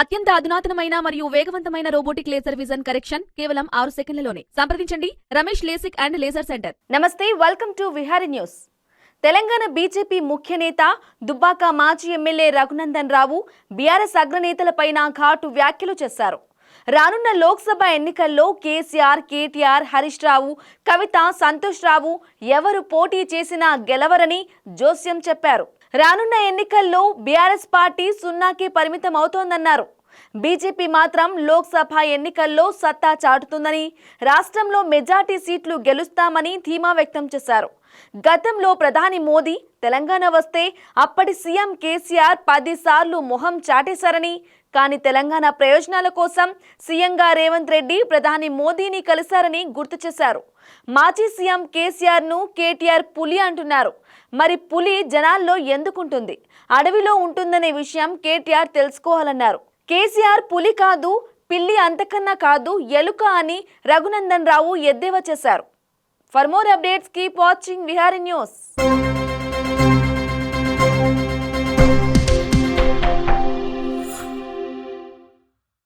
అత్యంత అధునాతనమైన మరియు వేగవంతమైన రోబోటిక్ లేజర్ విజన్ కరెక్షన్ కేవలం 6 సెకండ్లలోనే. సంప్రదించండి Ramesh lasik and laser centre. నమస్తే, welcome to Vihari news. Telangana BJP ముఖ్య నేత దుబ్బాక మాజీ ఎమ్మెల్యే రఘునందన్ రావు బీఆర్ఎస్ అగ్రనేతలపైన ఘాటు వ్యాఖ్యలు చేశారు. రానున్న లోక్సభ ఎన్నికల్లో కేసీఆర్, కేటీఆర్, హరీష్ రావు, కవిత, సంతోష్ రావు ఎవరు పోటీ చేసినా గెలవరని జోస్యం చెప్పారు. రానున్న ఎన్నికల్లో బీఆర్ఎస్ పార్టీ సున్నాకే పరిమితం అవుతోందన్నారు. బీజేపీ మాత్రం లోక్సభ ఎన్నికల్లో సత్తా చాటుతుందని, రాష్ట్రంలో మెజార్టీ సీట్లు గెలుస్తామని ధీమా వ్యక్తం చేశారు. గతంలో ప్రధాని మోదీ తెలంగాణ వస్తే అప్పటి సీఎం కేసీఆర్ 10 సార్లు మొహం చాటేశారని, కానీ తెలంగాణ ప్రయోజనాల కోసం సీఎంగా రేవంత్ రెడ్డి ప్రధాని మోదీని కలిశారని గుర్తు చేశారు. మాజీ సీఎం కేసీఆర్ ను కేటీఆర్ పులి అంటున్నారు. మరి పులి జనాల్లో ఎందుకుంటుంది? అడవిలో ఉంటుందనే విషయం కేటీఆర్ తెలుసుకోవాలన్నారు. కేసీఆర్ పులి కాదు, పిల్లి అంతకన్నా కాదు, ఎలుక అని రఘునందన్ రావు ఎద్దేవా చేశారు. For more updates, keep watching Vihaరీ News.